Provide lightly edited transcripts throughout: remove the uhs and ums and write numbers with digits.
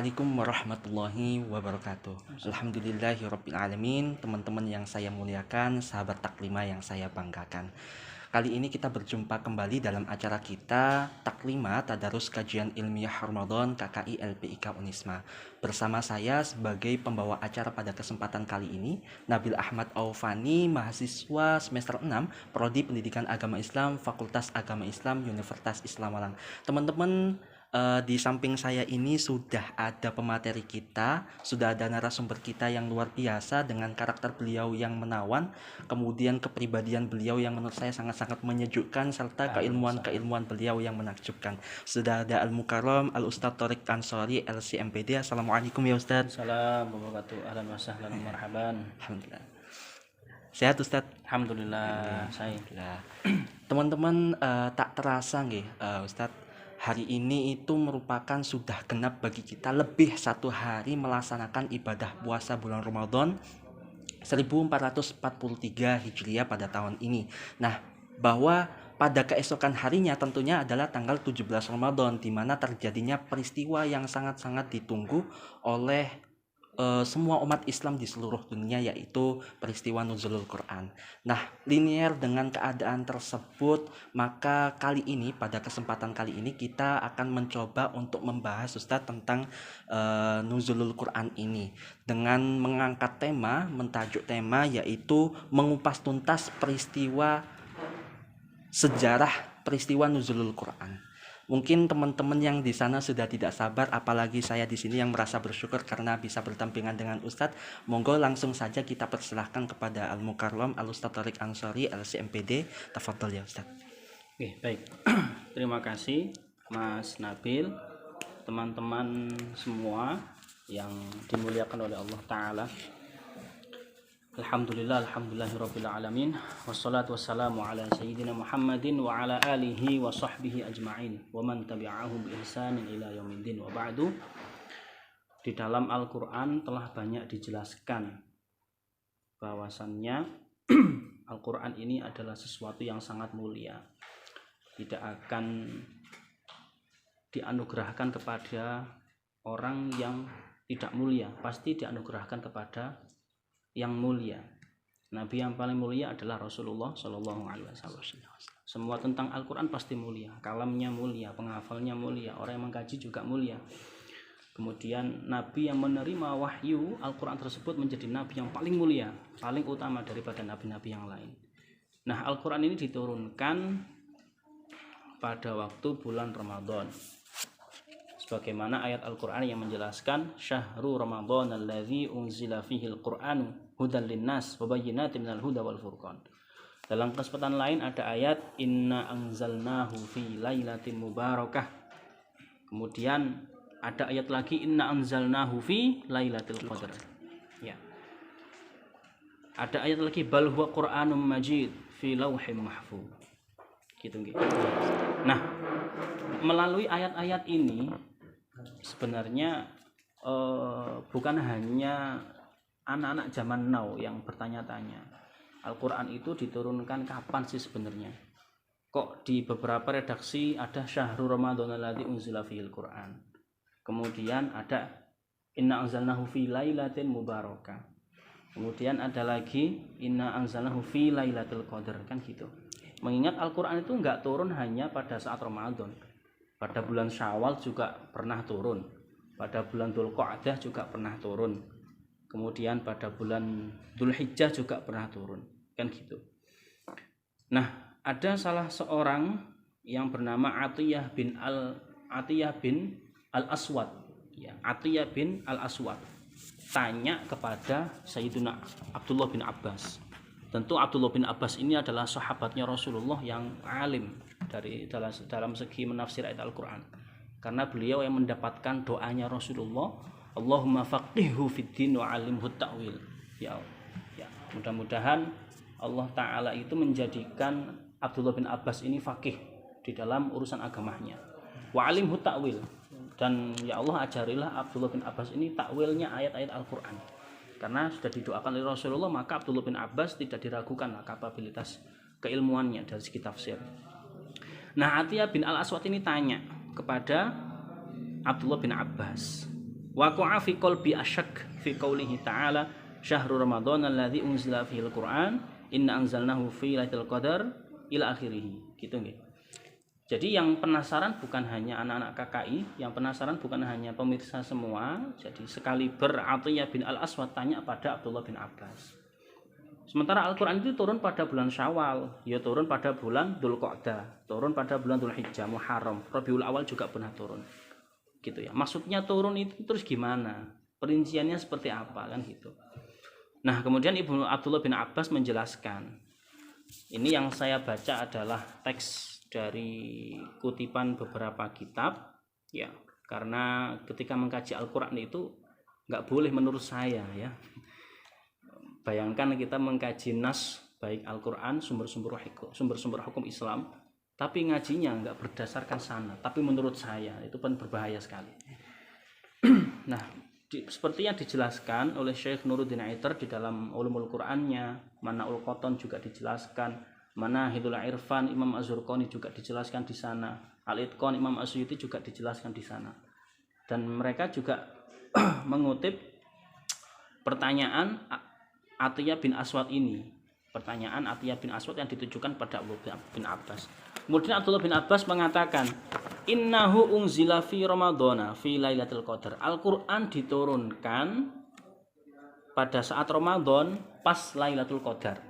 Assalamualaikum warahmatullahi wabarakatuh. Alhamdulillahirrabbilalamin. Teman-teman yang saya muliakan, sahabat Taklima yang saya banggakan, kali ini kita berjumpa kembali dalam acara kita Taklima Tadarus Kajian Ilmiah Ramadan KKI LPIK Unisma. Bersama saya sebagai pembawa acara pada kesempatan kali ini, Nabil Ahmad Aufani, mahasiswa semester 6 Prodi Pendidikan Agama Islam Fakultas Agama Islam Universitas Islam Malang. Teman-teman, di samping saya ini sudah ada pemateri kita, sudah ada narasumber kita yang luar biasa dengan karakter beliau yang menawan, kemudian kepribadian beliau yang menurut saya sangat-sangat menyejukkan, serta keilmuan-keilmuan beliau yang menakjubkan. Sudah ada Al-Mukarram Al-Ustadz Thoriq Ansori LC-MPD. Assalamualaikum ya Ustadz. Assalamualaikum warahmatullahi wabarakatuh. Ahlan wa sahlan wa marhaban. Alhamdulillah. Sehat Ustadz? Alhamdulillah. Saya. Teman-teman, tak terasa nggih, Ustadz, hari ini itu merupakan sudah genap bagi kita lebih satu hari melaksanakan ibadah puasa bulan Ramadan 1443 Hijriah pada tahun ini. Nah, bahwa pada keesokan harinya tentunya adalah tanggal 17 Ramadan, di mana terjadinya peristiwa yang sangat-sangat ditunggu oleh semua umat Islam di seluruh dunia, yaitu peristiwa nuzulul Quran. Nah, linear dengan keadaan tersebut, maka kali ini, pada kesempatan kali ini, kita akan mencoba untuk membahas Ustadz tentang nuzulul Quran ini dengan mengangkat tema, mentajuk tema, yaitu mengupas tuntas sejarah peristiwa nuzulul Quran. Mungkin teman-teman yang di sana sudah tidak sabar, apalagi saya di sini yang merasa bersyukur karena bisa berdampingan dengan Ustadz. Monggo langsung saja kita persilahkan kepada Al-Mukarram Al-Ustadz Thoriq Ansori LC-MPD. Tafadhol ya Ustadz. Oke, baik. Terima kasih Mas Nabil, teman-teman semua yang dimuliakan oleh Allah Ta'ala. Alhamdulillahirabbil alamin, wassalatu wassalamu ala sayyidina Muhammadin wa ala alihi wa sahbihi ajma'in wa man tabi'ahum bi ihsanin ila yaumiddin wa ba'du. Di dalam Al-Qur'an telah banyak dijelaskan bahwasannya Al-Qur'an ini adalah sesuatu yang sangat mulia, tidak akan dianugerahkan kepada orang yang tidak mulia, pasti dianugerahkan kepada yang mulia. Nabi yang paling mulia adalah Rasulullah Shallallahu Alaihi Wasallam. Semua tentang Al-Quran pasti mulia, kalamnya mulia, penghafalnya mulia, orang yang mengkaji juga mulia. Kemudian Nabi yang menerima wahyu Al-Quran tersebut menjadi Nabi yang paling mulia, paling utama daripada Nabi-Nabi yang lain. Nah, Al-Quran ini diturunkan pada waktu bulan Ramadan, sebagaimana ayat Al-Quran yang menjelaskan Syahrul Ramadan alladzi unzila fihil Qur'anu hudan linnas wa bayyinatin minal huda wal furqan. Dalam kesempatan lain ada ayat inna anzalnahu fi lailatin mubarakah. Kemudian ada ayat lagi inna anzalnahu fi lailatul qadar. Ya. Ada ayat lagi bal huwa Qur'anum majid fi lauhim mahfuz. Gitu nggih. Nah, melalui ayat-ayat ini sebenarnya bukan hanya anak-anak zaman now yang bertanya-tanya Al-Quran itu diturunkan kapan sih sebenarnya, kok di beberapa redaksi ada Syahrul Ramadan alladzi unzila fihil Quran, kemudian ada inna anzalnahu fi lailatin mubarakah, kemudian ada lagi inna anzalnahu fi lailatul qadar, kan gitu. Mengingat Al-Quran itu enggak turun hanya pada saat Ramadan, pada bulan Syawal juga pernah turun, pada bulan Dzulqa'dah juga pernah turun, kemudian pada bulan Dzulhijjah juga pernah turun, kan gitu. Nah, ada salah seorang yang bernama Atiyah bin Al-Aswad, ya, Atiyah bin Al-Aswad tanya kepada Sayyidina Abdullah bin Abbas. Tentu Abdullah bin Abbas ini adalah sahabatnya Rasulullah yang alim dalam segi menafsir ayat Al-Quran, karena beliau yang mendapatkan doanya Rasulullah, Allahumma faqihhu fiddin wa alimhu ta'wil. Ya, mudah-mudahan Allah Ta'ala itu menjadikan Abdullah bin Abbas ini faqih di dalam urusan agamanya, wa alimhu ta'wil, dan ya Allah ajarilah Abdullah bin Abbas ini takwilnya ayat-ayat Al-Quran. Karena sudah didoakan oleh Rasulullah, maka Abdullah bin Abbas tidak diragukan kapabilitas keilmuannya dari segi tafsir. Nah, Atiyah bin Al-Aswad ini tanya kepada Abdullah bin Abbas, waqa'a fi qalbi asyak fi qoulihi ta'ala syahrul ramadhan alladzi unzila fihil qur'an inna anzalnahu fi lailatul qadar ila akhirih. Gitu nggih. Jadi yang penasaran bukan hanya anak-anak KKI, yang penasaran bukan hanya pemirsa semua. Jadi sekali Atiyah bin Al-Aswad tanya pada Abdullah bin Abbas. Sementara Al-Quran itu turun pada bulan Syawal, ya turun pada bulan Dzulqa'dah, turun pada bulan Dzulhijjah, Muharram, Rabiul Awal juga pernah turun. Gitu ya. Maksudnya turun itu terus gimana? Perinciannya seperti apa kan gitu. Nah, kemudian Ibnu Abdullah bin Abbas menjelaskan. Ini yang saya baca adalah teks dari kutipan beberapa kitab ya, karena ketika mengkaji Al-Quran itu nggak boleh menurut saya ya. Bayangkan kita mengkaji nas baik Al-Quran, sumber-sumber hukum Islam, tapi ngajinya nggak berdasarkan sana, tapi menurut saya itu kan berbahaya sekali. Nah, seperti yang dijelaskan oleh Syekh Nuruddin Aiter di dalam Ulumul Qur'annya, Manaul Qoton juga dijelaskan, Manahidul Irfan Imam Az-Zurqani juga dijelaskan di sana, Al-Itqan Imam Asyuyuti juga dijelaskan di sana. Dan mereka juga mengutip pertanyaan Atiyah bin Aswad ini, pertanyaan Atiyah bin Aswad yang ditujukan pada Abdullah bin Abbas. Kemudian Abdullah bin Abbas mengatakan, innahu unzila fi ramadhana fi lailatul qadar. Al-Qur'an diturunkan pada saat Ramadan pas Lailatul Qadar.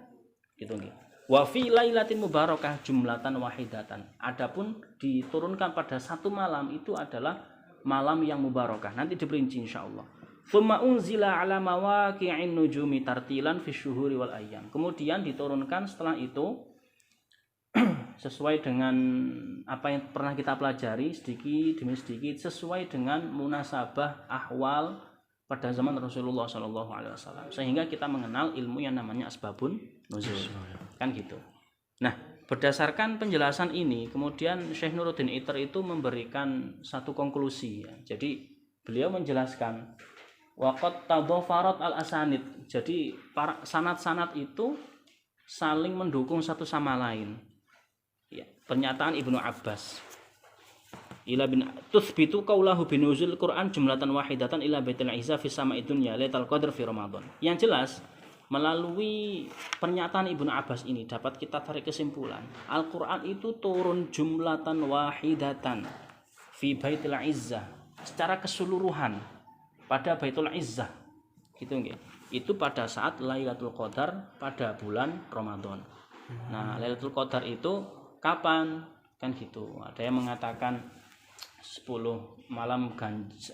Gitu nggih. Wa fi lailatin mubarakah jumlatan wahidatan. Adapun diturunkan pada satu malam itu adalah malam yang mubarakah. Nanti diperinci insyaallah. Tsumma unzila ala mawaqi'in nujumi tartilan fi syuhuri wal ayyam. Kemudian diturunkan setelah itu sesuai dengan apa yang pernah kita pelajari sedikit demi sedikit, sesuai dengan munasabah ahwal pada zaman Rasulullah SAW, sehingga kita mengenal ilmu yang namanya asbabun nuzul kan gitu. Nah, berdasarkan penjelasan ini kemudian Syekh Nuruddin Aiter itu memberikan satu konklusi ya. Jadi beliau menjelaskan waqad tadhafarat al-asanid. Jadi para sanad-sanad itu saling mendukung satu sama lain. Ya, pernyataan Ibnu Abbas. Ila bin tuthbitu qaulahu binuzul Quran jumlatan wahidatan ila baitil izza fi sama'i dunya lailatul qadr fi Ramadan. Yang jelas melalui pernyataan Ibnu Abbas ini dapat kita tarik kesimpulan Al-Quran itu turun jumlatan wahidatan fi baitil izzah secara keseluruhan pada Baitul Izzah gitu nggih. Itu pada saat Lailatul Qadar pada bulan Ramadan. Nah, Lailatul Qadar itu kapan? Kan gitu. Ada yang mengatakan 10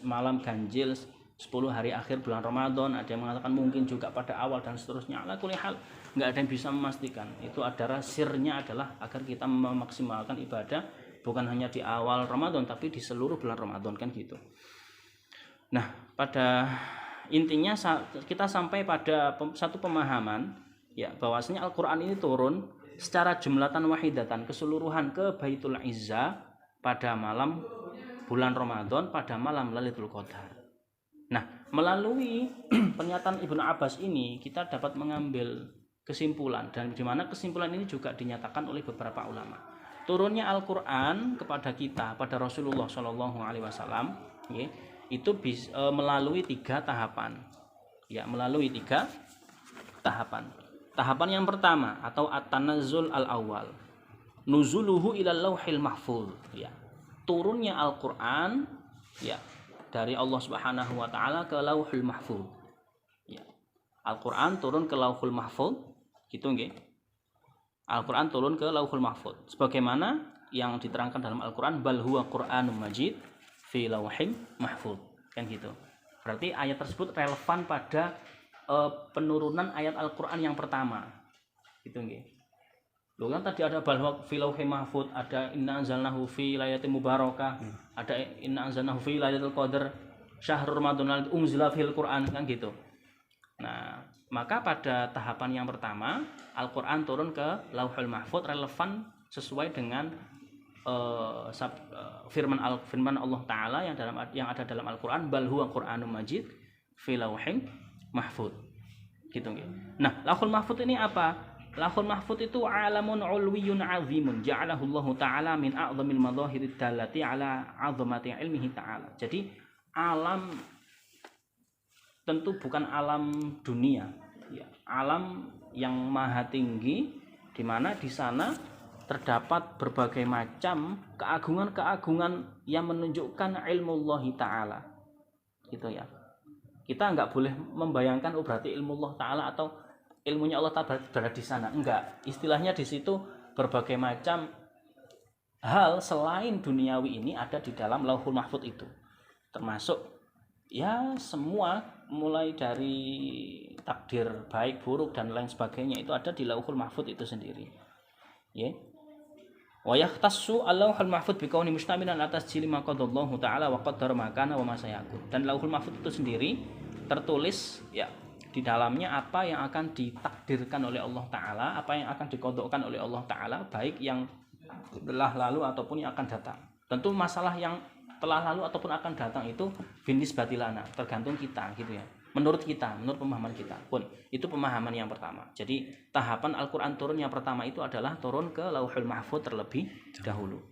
malam ganjil 10 hari akhir bulan Ramadan, ada yang mengatakan mungkin juga pada awal dan seterusnya. Ala kulli hal enggak ada yang bisa memastikan. Itu adalah sirnya adalah agar kita memaksimalkan ibadah bukan hanya di awal Ramadan tapi di seluruh bulan Ramadan kan gitu. Nah, pada intinya kita sampai pada satu pemahaman ya bahwasanya Al-Qur'an ini turun secara jumlatan wahidatan keseluruhan ke Baitul Izzah pada malam bulan Ramadan pada malam Lailatul Qadar. Nah, melalui pernyataan Ibnu Abbas ini kita dapat mengambil kesimpulan dan di mana kesimpulan ini juga dinyatakan oleh beberapa ulama. Turunnya Al-Qur'an kepada kita pada Rasulullah SAW ya, itu melalui 3 tahapan. Ya, melalui 3 tahapan. Tahapan yang pertama atau at-tanazzul al-awwal. Nuzuluhu ilal lauhil mahfuz, ya. Turunnya Al-Qur'an ya dari Allah Subhanahu wa taala ke Lauhul Mahfuz. Ya. Al-Qur'an turun ke Lauhul Mahfuz, gitu nggih. Al-Qur'an turun ke Lauhul Mahfuz. Sebagaimana yang diterangkan dalam Al-Qur'an bal huwa Qur'anun Majid fi lauhin mahfuz kan gitu. Berarti ayat tersebut relevan pada penurunan ayat Al-Qur'an yang pertama. Gitu nggih. Loh kan tadi ada bal huwa fi lauhin mahfuz, ada inna anzalnahu fi lailatin mubarakah, ada inna anzalnahu fi lailatul qadar, syahrul ramadan unzila fil Qur'an kan gitu. Nah, maka pada tahapan yang pertama Al-Qur'an turun ke Lauhul Mahfuz relevan sesuai dengan firman Allah Ta'ala yang ada dalam Al-Quran bal huwa Qur'anun Majid fi lauhin mahfuz gitu nggih. Nah, Lauhul Mahfuz ini apa? Lauhul Mahfuz itu alamun ulwiyyun azimun ja'alahu Allah Ta'ala min a'zamil madzahirid dallati ala 'azamati ilmihi ta'ala. Jadi alam tentu bukan alam dunia, ya, alam yang maha tinggi, di mana di sana terdapat berbagai macam keagungan-keagungan yang menunjukkan ilmu Allah Ta'ala, gitu ya. Kita nggak boleh membayangkan berarti ilmu Allah Ta'ala atau ilmunya Allah Ta'ala berada di sana, enggak. Istilahnya di situ berbagai macam hal selain duniawi ini ada di dalam Lauhul Mahfuz itu, termasuk ya semua, mulai dari takdir baik buruk dan lain sebagainya itu ada di Lauhul Mahfuz itu sendiri, ya. Wa yahtassu al-lauhul mahfuz bi kauni mustamilan atas jili ma qadallahu ta'ala wa qaddara ma kana wa ma sayakun. Dan Lauhul Mahfuz itu sendiri tertulis ya di dalamnya apa yang akan ditakdirkan oleh Allah Ta'ala, apa yang akan dikodokkan oleh Allah Ta'ala, baik yang telah lalu ataupun yang akan datang. Tentu masalah yang telah lalu ataupun akan datang itu binis batilana, tergantung kita, gitu ya. Menurut kita, menurut pemahaman kita pun, itu pemahaman yang pertama. Jadi tahapan Al-Quran turun yang pertama itu adalah turun ke Lauhul Mahfuz terlebih dahulu.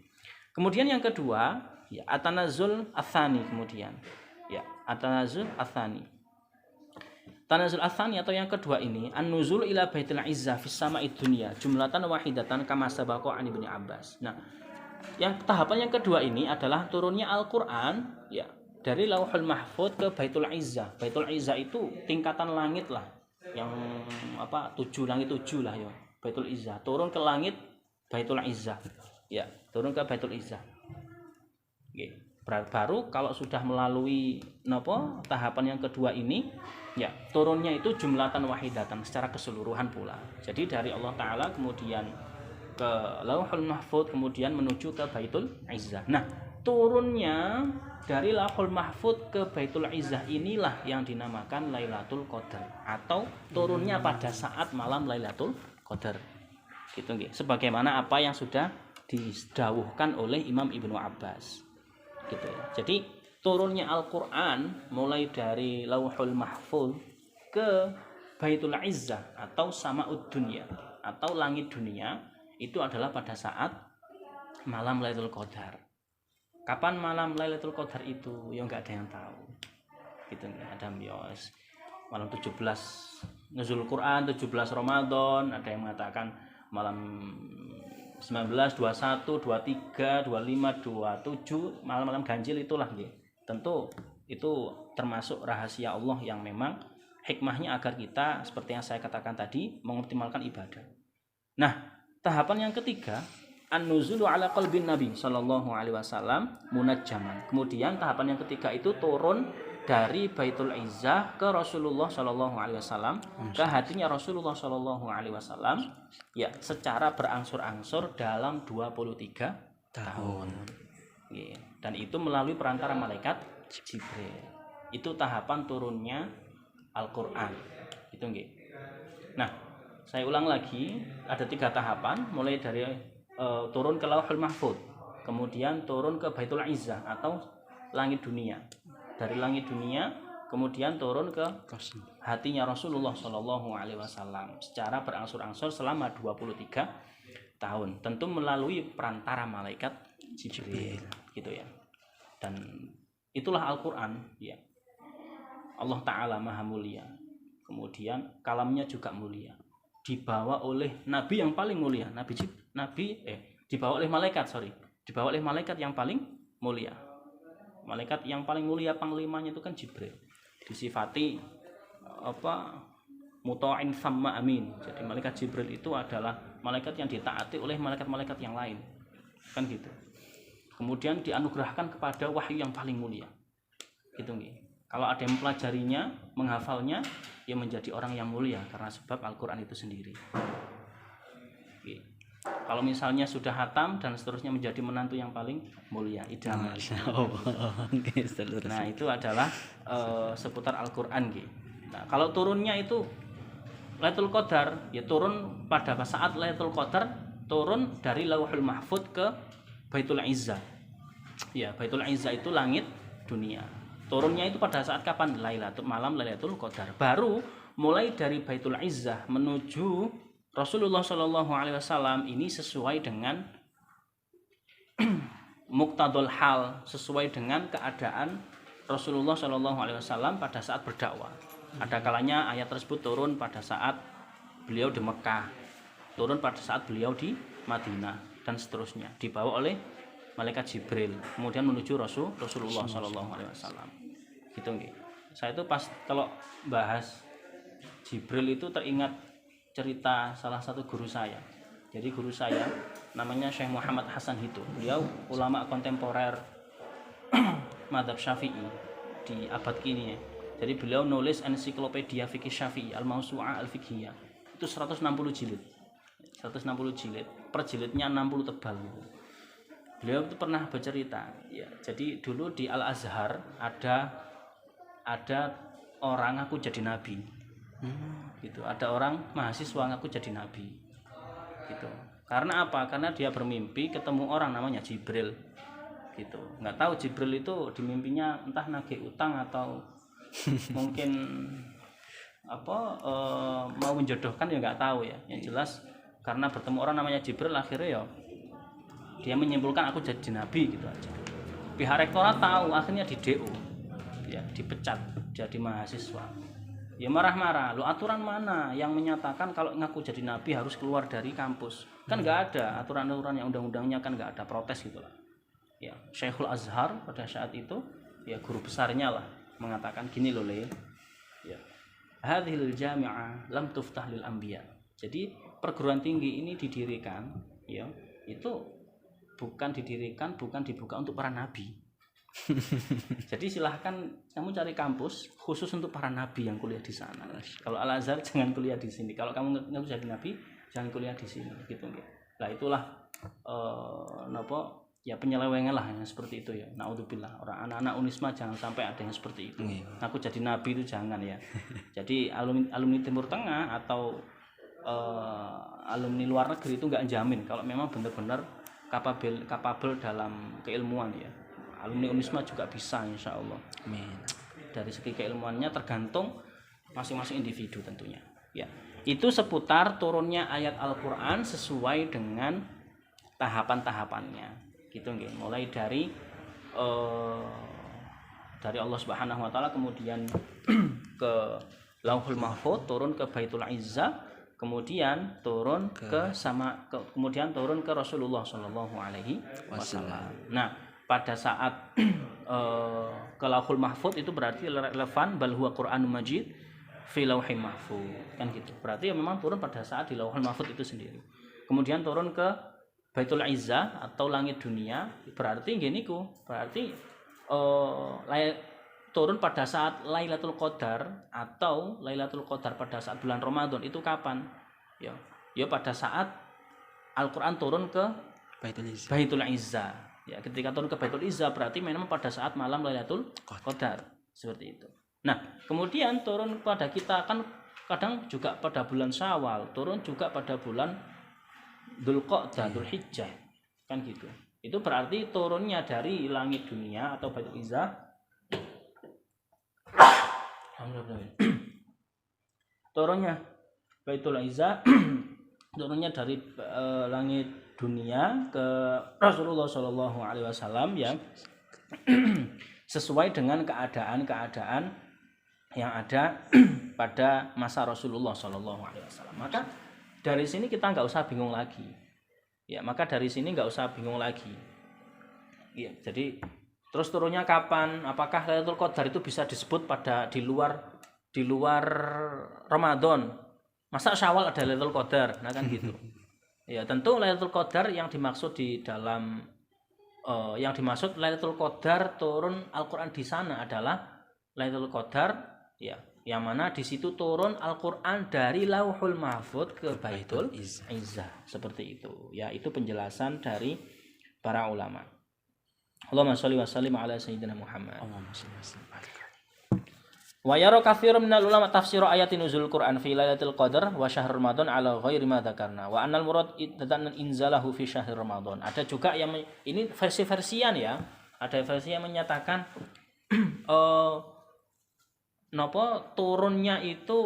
Kemudian yang kedua, ya, At-Tanazzul Ats-Tsani. Kemudian ya, At-Tanazzul Ats-Tsani. Tanazul Ats-Tsani atau yang kedua ini, An-Nuzul ila Baitil Izzah fis sama'id dunya jumlatan wahidatan kama sabaqa an Ibnu Abbas. Nah, yang tahapan yang kedua ini adalah turunnya Al-Quran ya dari Lauhul Mahfuz ke Baitul Izzah. Baitul Izzah itu tingkatan langit lah, yang apa, 7 langit 7 lah ya. Baitul Izzah turun ke langit Baitul Izzah. Ya, turun ke Baitul Izzah. Oke. Baru kalau sudah melalui tahapan yang kedua ini, ya turunnya itu jumlatan wahidatan secara keseluruhan pula. Jadi dari Allah Ta'ala kemudian ke Lauhul Mahfuz, kemudian menuju ke Baitul Izzah. Nah, turunnya dari Lauhul Mahfuz ke Baitul Izzah inilah yang dinamakan Lailatul Qadar, atau turunnya pada saat malam Lailatul Qadar. Gitu nggih. Sebagaimana apa yang sudah didhawuhkan oleh Imam Ibnu Abbas. Gitu ya. Jadi turunnya Al-Qur'an mulai dari Lauhul Mahfuz ke Baitul Izzah atau Sama'ud Dunya atau langit dunia itu adalah pada saat malam Lailatul Qadar. Kapan malam Lailatul Qadar itu? Ya enggak ada yang tahu. Gitu enggak ada mios. Malam 17 nuzul Quran, 17 Ramadan, ada yang mengatakan malam 19, 21, 23, 25, 27, malam-malam ganjil itulah gitu. Tentu itu termasuk rahasia Allah yang memang hikmahnya agar kita seperti yang saya katakan tadi mengoptimalkan ibadah. Nah, tahapan yang ketiga, an-nuzulu ala qalbin Nabi sallallahu alaihi wasallam munajjaman. Kemudian tahapan yang ketiga itu turun dari Baitul Izzah ke Rasulullah sallallahu alaihi wasallam, ke hatinya Rasulullah sallallahu alaihi wasallam ya secara berangsur-angsur dalam 23 tahun. Dan itu melalui perantara malaikat Jibril. Itu tahapan turunnya Al-Qur'an. Itu nggih. Nah, saya ulang lagi, ada 3 tahapan, mulai dari turun ke Lauhul Mahfuz, kemudian turun ke Baitul Izzah atau langit dunia. Dari langit dunia kemudian turun ke hatinya Rasulullah Shallallahu Alaihi Wasallam secara berangsur-angsur selama 23 tahun. Tentu melalui perantara malaikat Jibril, gitu ya. Dan itulah Al-Quran, ya. Allah Ta'ala Maha Mulia. Kemudian kalamnya juga mulia. Dibawa oleh Nabi yang paling mulia, dibawa oleh malaikat, dibawa oleh malaikat yang paling mulia. Malaikat yang paling mulia panglimanya itu kan Jibril. Disifati muta'in thamma amin. Jadi malaikat Jibril itu adalah malaikat yang ditaati oleh malaikat-malaikat yang lain. Kan gitu. Kemudian dianugerahkan kepada wahyu yang paling mulia. Gitu nggih. Kalau ada yang mempelajarinya, menghafalnya, ia menjadi orang yang mulia karena sebab Al-Qur'an itu sendiri. Oke. Kalau misalnya sudah hatam dan seterusnya menjadi menantu yang paling mulia, idaman. Nah, itu adalah seputar Al-Qur'an gitu. Nah, kalau turunnya itu Lailatul Qadar, ya turun pada saat Lailatul Qadar turun dari Lauhul Mahfuz ke Baitul Izzah. Ya, Baitul Izzah itu langit dunia. Turunnya itu pada saat kapan? Malam Lailatul Qadar. Baru mulai dari Baitul Izzah menuju Rasulullah Shallallahu Alaihi Wasallam ini sesuai dengan muqtadul hal, sesuai dengan keadaan Rasulullah Shallallahu Alaihi Wasallam pada saat berdakwah. Ada kalanya ayat tersebut turun pada saat beliau di Mekah, turun pada saat beliau di Madinah, dan seterusnya, dibawa oleh malaikat Jibril kemudian menuju Rasulullah Shallallahu Alaihi Wasallam. Gitu nggih. Saya itu pas kalau bahas Jibril itu teringat cerita salah satu guru saya. Jadi guru saya namanya Syekh Muhammad Hasan Hito. Beliau ulama kontemporer Madzhab Syafi'i di abad kini ya. Jadi beliau nulis ensiklopedia fikih Syafi'i Al-Mawsu'ah Al-Fiqhiyah. Itu 160 jilid. 160 jilid. Per jilidnya 60 tebal gitu. Beliau itu pernah bercerita ya. Jadi dulu di Al-Azhar ada orang ngaku jadi nabi. Gitu. Ada orang mahasiswa ngaku jadi nabi. Gitu. Karena apa? Karena dia bermimpi ketemu orang namanya Jibril. Gitu. Nggak tahu Jibril itu di mimpinya entah nagih utang atau mungkin mau menjodohkan ya nggak tahu ya. Yang jelas karena bertemu orang namanya Jibril akhirnya ya dia menyimpulkan aku jadi nabi gitu aja. Pihak rektorat tahu akhirnya di DO ya, dipecat jadi mahasiswa. Ya marah-marah, lo aturan mana yang menyatakan kalau ngaku jadi nabi harus keluar dari kampus? Kan nggak ada aturan-aturan yang undang-undangnya, kan nggak ada, protes gitu lah. Ya, Syekhul Azhar pada saat itu ya guru besarnya lah mengatakan gini loh Le, ya hadhil jami'ah lam tuftah lil anbiya. Jadi perguruan tinggi ini didirikan ya itu bukan dibuka untuk para nabi. Jadi silahkan kamu cari kampus khusus untuk para nabi yang kuliah di sana. Kalau Al Azhar jangan kuliah di sini. Kalau kamu nggak jadi nabi jangan kuliah di sini gitu. Nah itulah ya penyelewengan lah yang seperti itu ya. Naudzubillah, orang anak-anak Unisma jangan sampai ada yang seperti itu. Aku jadi nabi itu jangan ya. Jadi alumni Timur Tengah atau alumni luar negeri itu nggak jamin kalau memang benar-benar kapabel dalam keilmuan ya. Alumni Unisma juga bisa insya Allah. Amin. Dari segi keilmuannya tergantung masing-masing individu tentunya. Ya, itu seputar turunnya ayat Al-Quran sesuai dengan tahapan-tahapannya. Gitu nggih. Mulai dari Allah Subhanahu Wa Taala, kemudian ke Lauhul Mahfuz, turun ke Baitul Izzah, kemudian turun kemudian turun ke Rasulullah Shallallahu Alaihi Wasallam. Nah, pada saat ke Lauhul Mahfuz itu berarti relevan bal huwa Qur'anun Majid fi Lauhil Mahfuz kan gitu. Berarti ya memang turun pada saat di Lauhul Mahfuz itu sendiri. Kemudian turun ke Baitul Izzah atau langit dunia, berarti gini berarti turun pada saat Lailatul Qadar atau Lailatul Qadar pada saat bulan Ramadan itu kapan? Ya pada saat Al-Qur'an turun ke Baitul Izzah. Ya, ketika turun ke Baitul Izzah berarti memang pada saat malam Lailatul Qadar seperti itu. Nah, kemudian turun pada kita kan kadang juga pada bulan Syawal, turun juga pada bulan Dzulqa'dah, Dzulhijjah. Kan gitu. Itu berarti turunnya dari langit dunia atau Baitul Izzah. Turunnya Baitul Izzah turunnya dari langit dunia ke Rasulullah Shallallahu Alaihi Wasallam ya sesuai dengan keadaan-keadaan yang ada pada masa Rasulullah Shallallahu Alaihi Wasallam. Maka dari sini kita nggak usah bingung lagi. Ya, Ya, jadi terus turunnya kapan? Apakah Lailatul Qadar itu bisa disebut pada di luar Ramadan? Masa Syawal ada Lailatul Qadar? Nah kan gitu. Ya, tentu Lailatul Qadar yang dimaksud di dalam Lailatul Qadar turun Al-Qur'an di sana adalah Lailatul Qadar ya, yang mana di situ turun Al-Qur'an dari Lauhul Mahfuz ke Baitul Izzah. Seperti itu. Ya, itu penjelasan dari para ulama. Allahumma shalli wa sallim ala sayyidina Muhammad. Allahumma shalli wa sallim. Wa yara katsirun minal ulama tafsir ayatin nuzul Qur'an fi Lailatul Qadar wa syahr Ramadan ala ghairi ma dzakarna wa annal murad idzatan inzalahu fi syahr Ramadan. Ada juga yang ini versi-versian ya. Ada versi yang menyatakan turunnya itu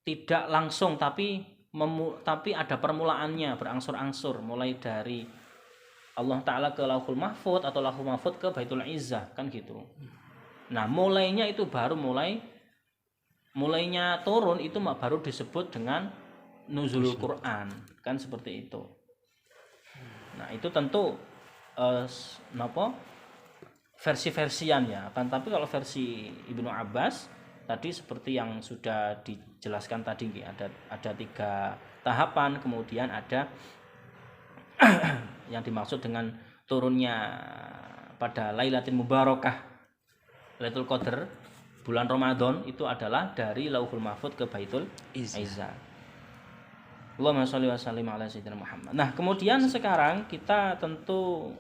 tidak langsung tapi ada permulaannya berangsur-angsur mulai dari Allah Ta'ala ke Lauhul Mahfud atau Lauhul Mahfud ke Baitul Izzah, kan gitu. Nah mulainya itu baru mulainya turun itu baru disebut dengan nuzulul Quran, kan seperti itu. Nah itu tentu versi-versian ya, kan. Tapi kalau versi Ibnu Abbas tadi seperti yang sudah dijelaskan tadi, ada 3 tahapan, kemudian ada yang dimaksud dengan turunnya pada Lailatul Mubarakah, Lailatul Qadar, bulan Ramadan, itu adalah dari Lauhul Mahfud ke Baitul Izzah. Allahumma sholli wa sallim ala sayyidina Muhammad. Nah, kemudian sekarang kita tentu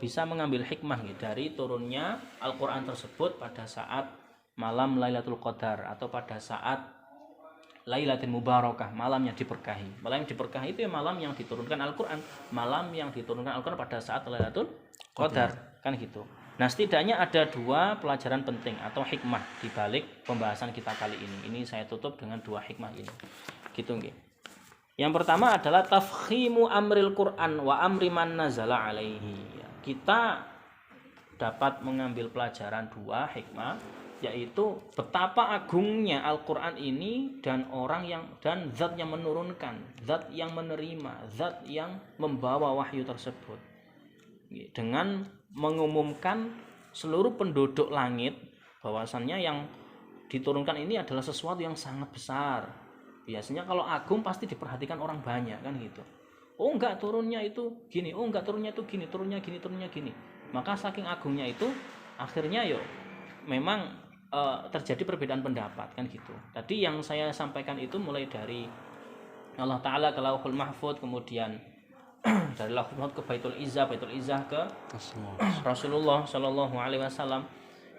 bisa mengambil hikmah dari turunnya Al-Qur'an tersebut pada saat malam Lailatul Qadar atau pada saat Lailatul Mubarakah, malam yang diberkahi. Malam yang diberkahi itu ya malam yang diturunkan Al-Qur'an, malam yang diturunkan Al-Qur'an pada saat Lailatul Qadar, kan gitu. Nah, setidaknya ada 2 pelajaran penting atau hikmah di balik pembahasan kita kali ini. Ini saya tutup dengan 2 hikmah ini. Gitu nggih. Yang pertama adalah tafkhimu amril Qur'an wa amri man nazala alaihi. Kita dapat mengambil pelajaran 2 hikmah, yaitu betapa agungnya Al-Qur'an ini dan zat yang menurunkan, zat yang menerima, zat yang membawa wahyu tersebut. Dengan mengumumkan seluruh penduduk langit bahwasannya yang diturunkan ini adalah sesuatu yang sangat besar. Biasanya kalau agung pasti diperhatikan orang banyak, kan gitu. Oh enggak, turunnya itu gini, oh enggak, turunnya itu gini, turunnya gini. Maka saking agungnya itu akhirnya memang terjadi perbedaan pendapat, kan gitu. Tadi yang saya sampaikan itu mulai dari Allah Ta'ala ke Lauhul Mahfud, kemudian dari Lauhul Mahfud ke Baitul Izzah ke Rasulullah Shallallahu Alaihi Wasallam.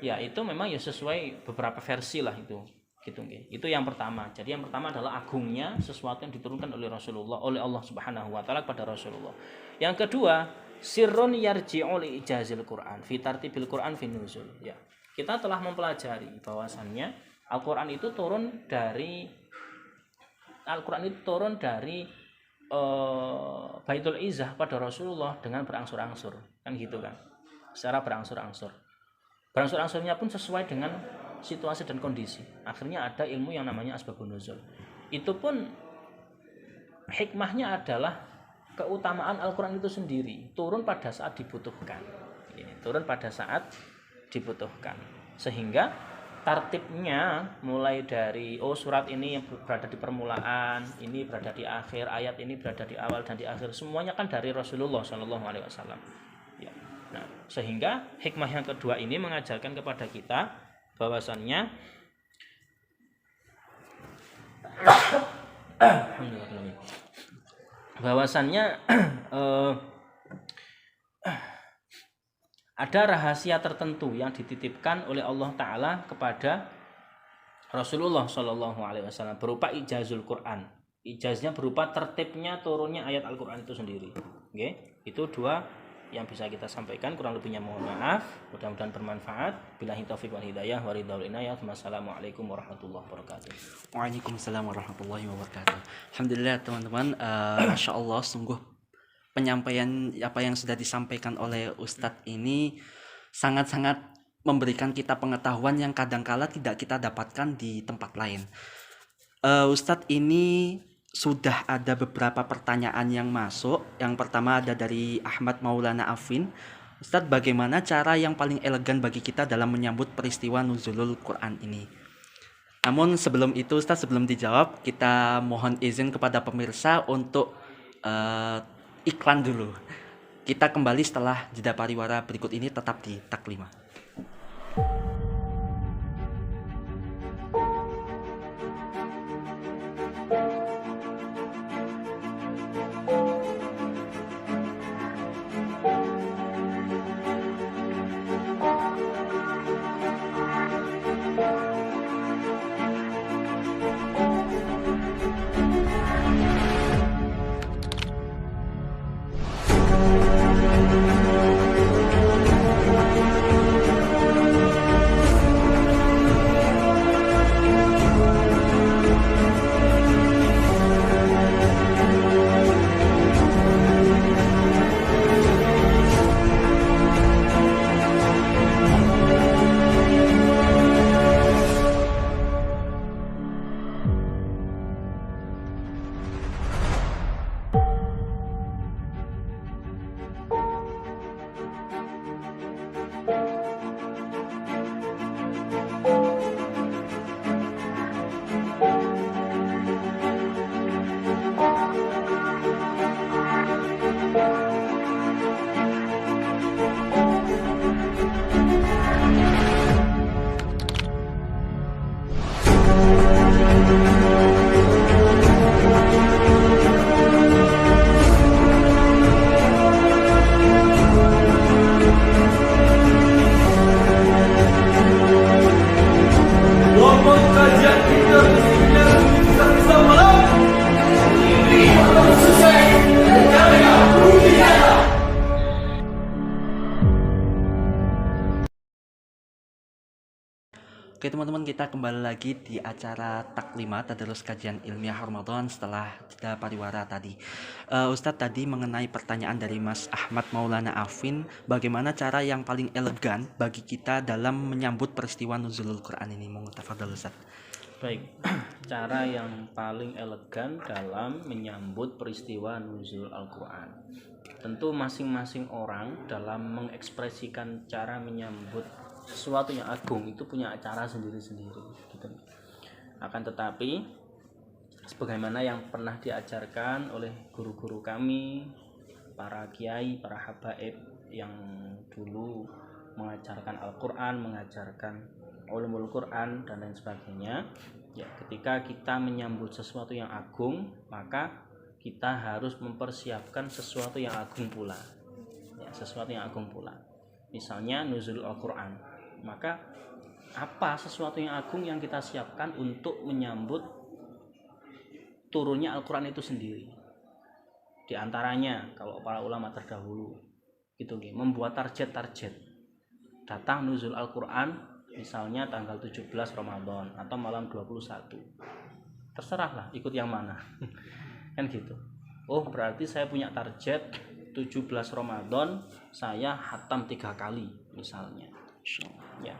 Ya itu memang ya sesuai beberapa versi lah itu. Gitu, itu yang pertama. Jadi yang pertama adalah agungnya sesuatu yang diturunkan oleh Rasulullah, oleh Allah Subhanahu wa taala kepada Rasulullah. Yang kedua, sirrun yarji'u li ijazil Quran fi tartibil Quran fi nuzul. Ya. Kita telah mempelajari bahwasannya Al-Qur'an itu turun dari Baitul Izzah pada Rasulullah dengan berangsur-angsur, kan gitu kan. Secara berangsur-angsur. Berangsur-angsurnya pun sesuai dengan situasi dan kondisi. Akhirnya ada ilmu yang namanya asbabun nuzul. Itu pun hikmahnya adalah keutamaan Al-Qur'an itu sendiri, turun pada saat dibutuhkan. Turun pada saat dibutuhkan. Sehingga tartibnya mulai dari surat ini yang berada di permulaan, ini berada di akhir, ayat ini berada di awal dan di akhir, semuanya kan dari Rasulullah Shallallahu Alaihi Wasallam. Ya. Nah, sehingga hikmah yang kedua ini mengajarkan kepada kita bahwasannya ada rahasia tertentu yang dititipkan oleh Allah Ta'ala kepada Rasulullah Shallallahu Alaihi Wasallam berupa ijazul Quran. Ijaznya berupa tertibnya turunnya ayat Al-Quran itu sendiri. Oke, itu 2 yang bisa kita sampaikan, kurang lebihnya mohon maaf, mudah-mudahan bermanfaat. Billahi taufiq wal hidayah wa ridhal inayah. Wassalamualaikum warahmatullahi wabarakatuh. Waalaikumsalam warahmatullahi wabarakatuh. Alhamdulillah teman-teman, Masya Allah, sungguh penyampaian apa yang sudah disampaikan oleh Ustadz ini sangat-sangat memberikan kita pengetahuan yang kadangkala tidak kita dapatkan di tempat lain. Ustadz ini sudah ada beberapa pertanyaan yang masuk. Yang pertama ada dari Ahmad Maulana Afin. Ustadz, bagaimana cara yang paling elegan bagi kita dalam menyambut peristiwa nuzulul Quran ini? Namun sebelum itu Ustadz, sebelum dijawab, kita mohon izin kepada pemirsa untuk iklan dulu. Kita kembali setelah jeda pariwara berikut ini, tetap di Taklima. Oke teman-teman, kita kembali lagi di acara Taklima Tadarus Kajian Ilmiah Ramadan setelah jeda pariwara tadi. Ustadz tadi mengenai pertanyaan dari Mas Ahmad Maulana Afin, bagaimana cara yang paling elegan bagi kita dalam menyambut peristiwa nuzulul Quran ini? Mohon tafadhol Ustadz. Baik, cara yang paling elegan dalam menyambut peristiwa nuzul Al-Quran. Tentu masing-masing orang dalam mengekspresikan cara menyambut sesuatu yang agung itu punya cara sendiri-sendiri gitu. Akan tetapi sebagaimana yang pernah diajarkan oleh guru-guru kami, para kiai, para habaib yang dulu mengajarkan Al-Quran, mengajarkan ulumul Quran dan lain sebagainya, ya, ketika kita menyambut sesuatu yang agung, maka kita harus mempersiapkan sesuatu yang agung pula, ya, sesuatu yang agung pula. Misalnya nuzul Al-Quran, maka apa sesuatu yang agung yang kita siapkan untuk menyambut turunnya Al-Quran itu sendiri? Di antaranya kalau para ulama terdahulu gitu, membuat target-target datang nuzul Al-Quran misalnya tanggal 17 Ramadan atau malam 21, terserahlah ikut yang mana kan gitu. Oh berarti saya punya target 17 Ramadan saya hatam 3 kali misalnya, ya,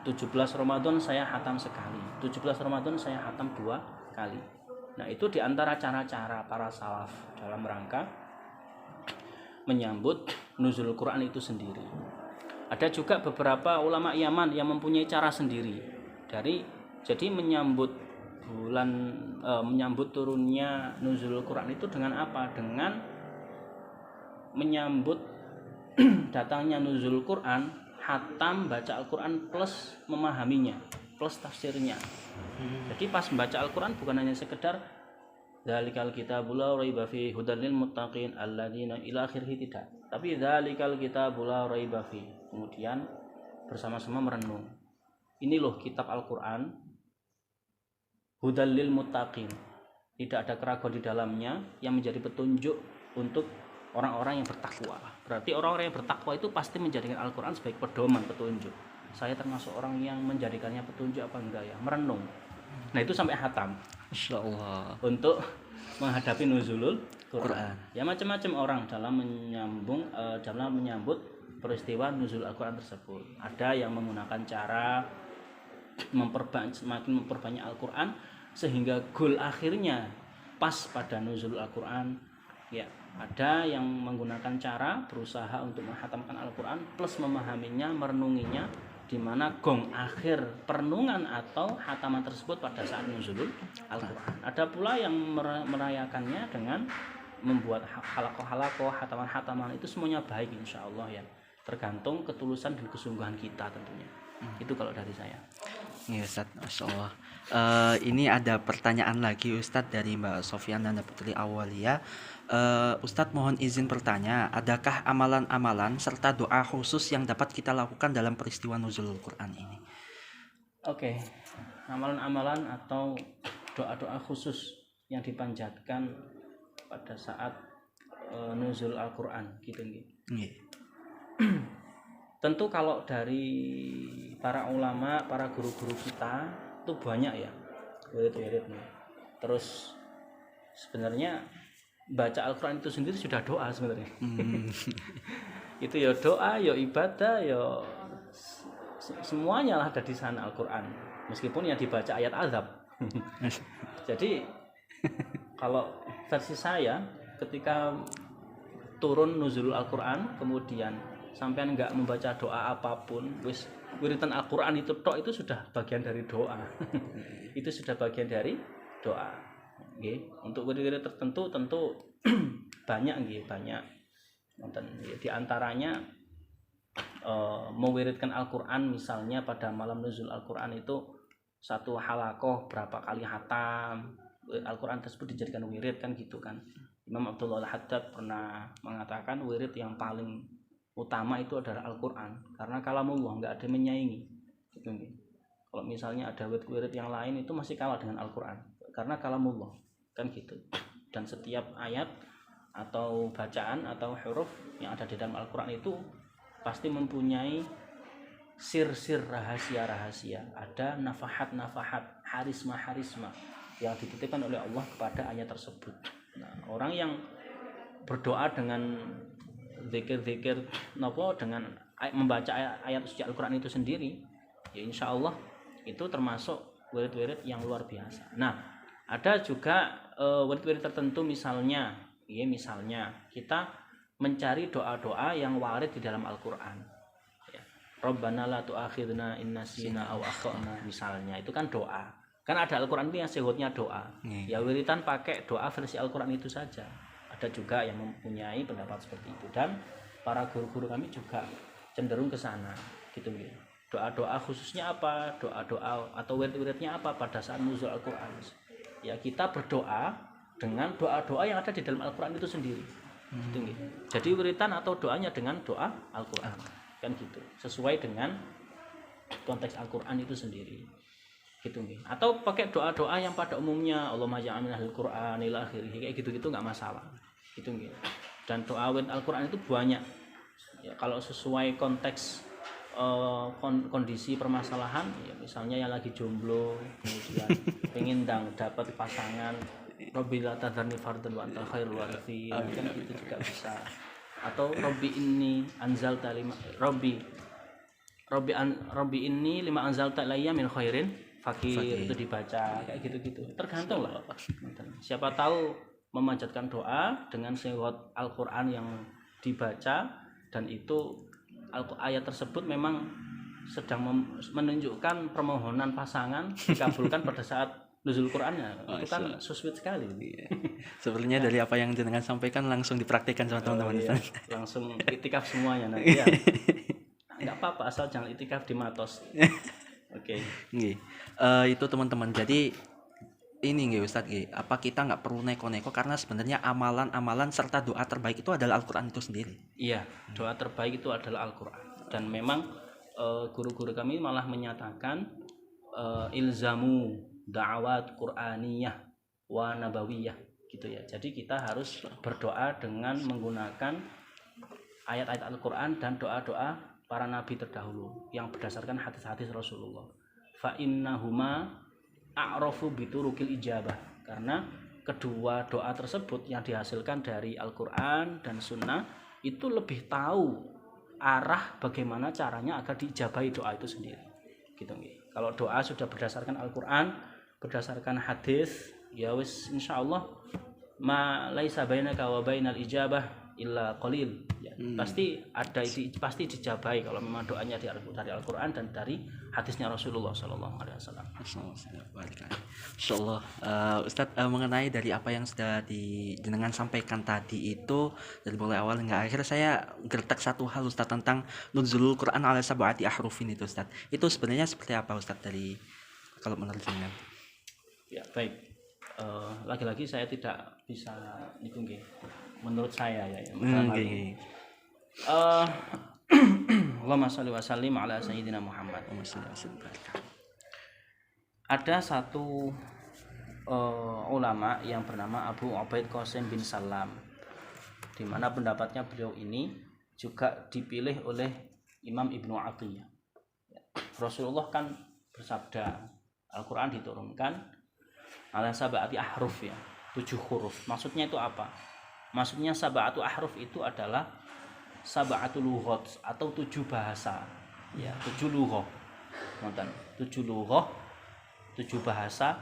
17 Ramadan saya hatam sekali, 17 Ramadan saya hatam 2 kali. Nah itu diantara cara-cara para salaf dalam rangka menyambut nuzul Quran itu sendiri. Ada juga beberapa ulama Yaman yang mempunyai cara sendiri jadi menyambut menyambut turunnya nuzul Quran itu dengan apa? Dengan menyambut datangnya nuzul Quran, hatam baca Al-Quran plus memahaminya, plus tafsirnya. Jadi pas membaca Al-Quran bukan hanya sekedar dzalikal kitabul la raiba fihi hudal lil muttaqin alladzina ila akhirih, tidak, tapi dzalikal kitabul la raiba fihi, kemudian bersama-sama merenung, ini loh kitab Al-Quran hudal lil muttaqin, tidak ada keraguan di dalamnya, yang menjadi petunjuk untuk orang-orang yang bertakwa. Berarti orang-orang yang bertakwa itu pasti menjadikan Al-Quran sebagai pedoman, petunjuk. Saya termasuk orang yang menjadikannya petunjuk apa enggak ya? Merenung. Nah itu sampai hatam. Insyaallah. Untuk menghadapi nuzulul Quran. Ya macam-macam orang dalam menyambut peristiwa nuzul Al-Quran tersebut. Ada yang menggunakan cara semakin memperbanyak Al-Quran sehingga goal akhirnya pas pada nuzul Al-Quran. Ya, ada yang menggunakan cara berusaha untuk menghatamkan Al-Quran plus memahaminya, merenunginya, di mana gong akhir perenungan atau hataman tersebut pada saat nuzulul Al-Quran. Ada pula yang merayakannya dengan membuat halakoh-halakoh, hataman-hataman, itu semuanya baik insya Allah ya, tergantung ketulusan dan kesungguhan kita tentunya. Itu kalau dari saya. Ya Ustadz, Masya Allah. Ini ada pertanyaan lagi Ustadz dari Mbak Sofian Nanda Putri Awalia. Ustadz mohon izin bertanya, adakah amalan-amalan serta doa khusus yang dapat kita lakukan dalam peristiwa nuzulul Quran ini? Oke, amalan-amalan atau doa-doa khusus yang dipanjatkan pada saat nuzul Al-Quran gitu. Yeah. Tentu kalau dari para ulama, para guru-guru kita itu banyak ya wirid-wiridnya. Terus sebenarnya baca Al-Quran itu sendiri sudah doa sebenarnya. Itu ya doa, ya ibadah, ya semuanya lah ada di sana Al-Quran. Meskipun yang dibaca ayat azab. Jadi kalau versi saya, ketika turun nuzul Al-Quran kemudian sampean nggak membaca doa apapun, wis wiritan Al-Quran itu tok, itu sudah bagian dari doa. Itu sudah bagian dari doa. Nggih, untuk wirid-wirid tertentu tentu banyak nggih, banyak. Di antaranya mewiridkan Al-Quran misalnya pada malam nuzul Al-Quran itu satu halakoh berapa kali hatam Al-Quran tersebut dijadikan wirid kan gitu kan. Imam Abdullah Al-Haddad pernah mengatakan wirid yang paling utama itu adalah Al-Quran, karena kalamullah, nggak ada yang menyaingi gitu. Kalau misalnya ada wirid yang lain itu masih kalah dengan Al-Quran karena kalamullah kan gitu. Dan setiap ayat atau bacaan atau huruf yang ada di dalam Al-Quran itu pasti mempunyai sir-sir rahasia-rahasia, ada nafahat-nafahat, harisma-harisma yang dititipkan oleh Allah kepada ayat tersebut. Nah, orang yang berdoa dengan zikir-zikir dengan membaca ayat suci Al-Qur'an itu sendiri, ya insya Allah itu termasuk wirid-wirid yang luar biasa. Nah, ada juga wirid-wirid tertentu, misalnya kita mencari doa-doa yang warid di dalam Al-Qur'an. Rabbana la tu'akhidna in nasina aw akhtana, misalnya itu kan doa. Kan ada Al-Qur'an itu yang sebutnya doa. Ya wiritan pakai doa versi Al-Qur'an itu saja. Ada juga yang mempunyai pendapat seperti itu, dan para guru-guru kami juga cenderung ke sana gitu ya. Doa-doa khususnya apa? Doa-doa atau wirid-wiridnya apa pada saat nuzul Al-Qur'an? Ya kita berdoa dengan doa-doa yang ada di dalam Al-Qur'an itu sendiri. Gitu ya. Jadi wiritan atau doanya dengan doa Al-Qur'an. Kan gitu, sesuai dengan konteks Al-Qur'an itu sendiri gitu nih. Atau pakai doa-doa yang pada umumnya Allahumma ja'alna minal Qur'an ila akhirih, kayak gitu-gitu nggak masalah gitu nih. Dan doa Al-Qur'an itu banyak ya, kalau sesuai konteks kondisi permasalahan ya, misalnya yang lagi jomblo kemudian pengen dapat pasangan, Rabbi la tadharni fardan wa anta khairul warithin, kan itu juga bisa. Atau Robbi ini anzalta lima Robbi ini lima anzalta ilayya min khairin fakir, itu dibaca kayak gitu-gitu. Tergantung lah. Siapa tahu memanjatkan doa dengan sehot Al-Qur'an yang dibaca, dan itu ayat tersebut memang sedang menunjukkan permohonan pasangan dikabulkan pada saat nuzul Qur'annya. Itu kan so sweet sekali. Sepertinya dari apa yang jenengan sampaikan langsung dipraktikkan sama teman-teman. Iya. Langsung itikaf semuanya nanti ya. Nggak apa-apa asal jangan itikaf di Matos. Oke. Itu teman-teman. Jadi ini nggih Ustadz nggih, apa kita nggak perlu neko-neko, karena sebenarnya amalan-amalan serta doa terbaik itu adalah Al-Qur'an itu sendiri. Iya, doa terbaik itu adalah Al-Qur'an. Dan memang guru-guru kami malah menyatakan ilzamu da'awat Qur'aniyah wa nabawiyah gitu ya. Jadi kita harus berdoa dengan menggunakan ayat-ayat Al-Qur'an dan doa-doa para nabi terdahulu yang berdasarkan hadis-hadis Rasulullah. Fa innahuma a'rafu biturukil ijabah, karena kedua doa tersebut yang dihasilkan dari Al-Qur'an dan Sunnah itu lebih tahu arah bagaimana caranya agar diijabahi doa itu sendiri gitu nggih. Kalau doa sudah berdasarkan Al-Qur'an, berdasarkan hadis, ya wis insyaallah ma laisa bainaka wa bainal ijabah illa qalil ya. Pasti ada pasti dijabahi kalau memang doanya dari Al-Qur'an dan dari hadisnya Rasulullah sallallahu alaihi wasallam. Insyaallah. Ustadz, mengenai dari apa yang sudah jenengan sampaikan tadi itu dari mulai awal hingga akhir, saya gertak satu hal Ustadz tentang nuzulul Qur'an ala sab'ati ahrufin itu Ustadz. Itu sebenarnya seperti apa Ustadz dari kalau menurut jenengan? Ya baik, lagi-lagi saya tidak bisa itu nggih. Menurut saya ya. Allahumma sholli wa sallim ala sayyidina Muhammad. Ada satu ulama yang bernama Abu Ubaid Qasim bin Salam, di mana pendapatnya beliau ini juga dipilih oleh Imam Ibnu Atiyah. Rasulullah kan bersabda, Al-Qur'an diturunkan ala sab'ati ahruf ya, 7 huruf. Maksudnya itu apa? Maksudnya sab'atu ahruf itu adalah sab'atu lughat atau 7 bahasa. Ya, 7 lughah. Nonton, 7 lughah, 7 bahasa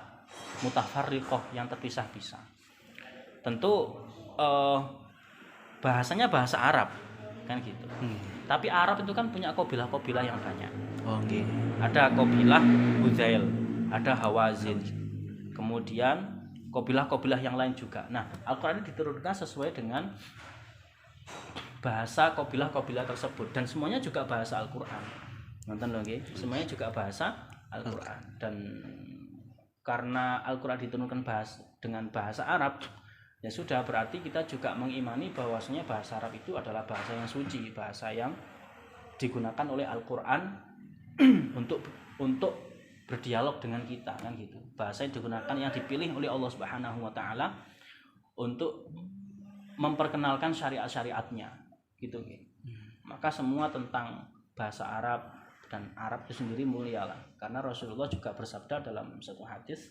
mutafarriqah yang terpisah-pisah. Tentu bahasanya bahasa Arab kan gitu. Tapi Arab itu kan punya qabilah-qabilah yang banyak. Okay. Ada qabilah Hudzail, ada Hawazin, kemudian qabilah-qabilah yang lain juga. Nah, Al-Qur'an ini diturunkan sesuai dengan bahasa qabilah-qabilah tersebut, dan semuanya juga bahasa Al-Qur'an. Nonton lho nggih, semuanya juga bahasa Al-Qur'an. Dan karena Al-Qur'an diturunkan dengan bahasa Arab, ya sudah, berarti kita juga mengimani bahwasanya bahasa Arab itu adalah bahasa yang suci, bahasa yang digunakan oleh Al-Qur'an untuk berdialog dengan kita kan gitu. Bahasa yang digunakan, yang dipilih oleh Allah Subhanahu wa taala untuk memperkenalkan syariat-syariatnya gitu. Maka semua tentang bahasa Arab dan Arab itu sendiri mulia lah, karena Rasulullah juga bersabda dalam satu hadis,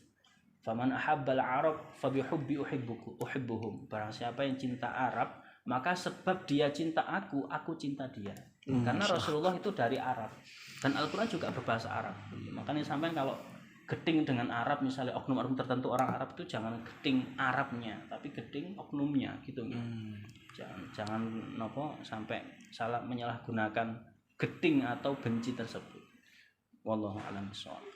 faman ahabbal Arab fabihubbi uhibbuhum, barang siapa yang cinta Arab maka sebab dia cinta aku cinta dia. Karena Rasulullah itu dari Arab dan Al-Quran juga berbahasa Arab. Makanya sampai kalau geding dengan Arab, misalnya oknum-oknum tertentu orang Arab itu jangan geding Arabnya tapi geding oknumnya gitu. Jangan nopo sampai salah menyalahgunakan geding atau benci tersebut. Wallahu a'lam bishawab.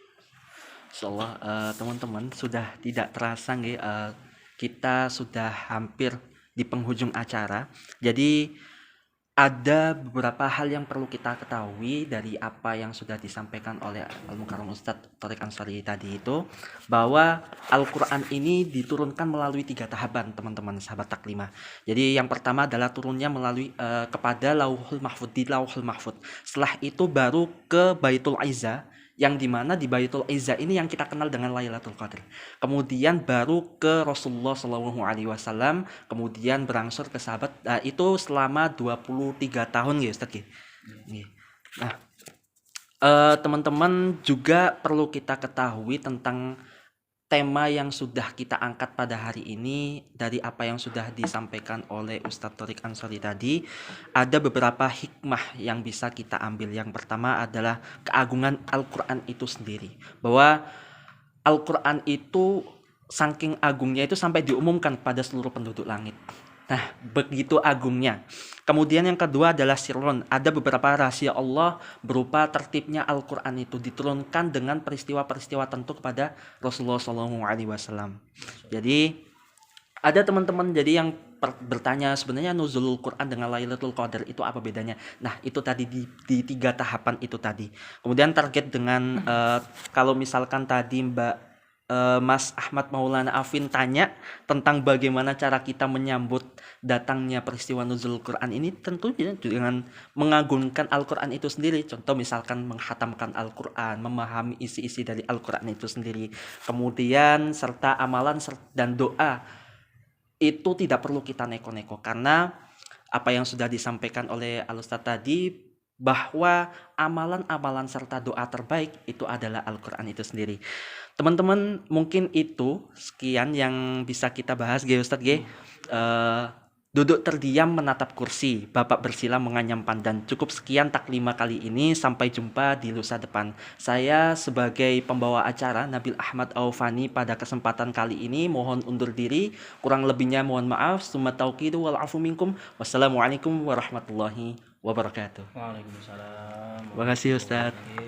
Insyaallah teman-teman sudah tidak terasa nggih, kita sudah hampir di penghujung acara. Jadi ada beberapa hal yang perlu kita ketahui dari apa yang sudah disampaikan oleh Al-Mukarram Ustadz Thariq Ansari tadi itu, bahwa Al-Quran ini diturunkan melalui 3 tahapan teman-teman sahabat taklimah. Jadi yang pertama adalah turunnya melalui kepada Lauhul Mahfud, di Lauhul Mahfud. Setelah itu baru ke Baitul Izzah, yang dimana di Baitul Izzah ini yang kita kenal dengan Lailatul Qadar. Kemudian baru ke Rasulullah SAW, kemudian berangsur ke sahabat, itu selama 23 tahun ya Ustaz. Nah, teman-teman juga perlu kita ketahui tentang tema yang sudah kita angkat pada hari ini. Dari apa yang sudah disampaikan oleh Ustadz Thariq Ansari tadi, ada beberapa hikmah yang bisa kita ambil. Yang pertama adalah keagungan Al-Quran itu sendiri, bahwa Al-Quran itu saking agungnya itu sampai diumumkan pada seluruh penduduk langit. Nah, begitu agungnya. Kemudian yang kedua adalah sirron. Ada beberapa rahasia Allah berupa tertibnya Al-Quran itu diturunkan dengan peristiwa-peristiwa tentu kepada Rasulullah SAW. Jadi ada teman-teman jadi yang bertanya, sebenarnya nuzulul Quran dengan Lailatul Qadar itu apa bedanya? Nah, itu tadi di 3 tahapan itu tadi. Kemudian target dengan kalau misalkan tadi Mas Ahmad Maulana Afin tanya tentang bagaimana cara kita menyambut datangnya peristiwa nuzul Quran ini, tentunya dengan mengagungkan Al-Quran itu sendiri. Contoh misalkan menghatamkan Al-Quran, memahami isi-isi dari Al-Quran itu sendiri. Kemudian serta amalan dan doa itu tidak perlu kita neko-neko, karena apa yang sudah disampaikan oleh Al-Ustadz tadi, bahwa amalan-amalan serta doa terbaik itu adalah Al-Quran itu sendiri. Teman-teman, mungkin itu sekian yang bisa kita bahas ge Ustadz ge. Duduk terdiam menatap kursi, Bapak bersila menganyam pandan. Cukup sekian taklimah kali ini, sampai jumpa di lusa depan. Saya sebagai pembawa acara Nabil Ahmad Aufani pada kesempatan kali ini mohon undur diri, kurang lebihnya mohon maaf. Summa tauqidu wal afu minkum. Wassalamualaikum warahmatullahi wabarakatuh. Waalaikumsalam. Terima kasih Ustadz.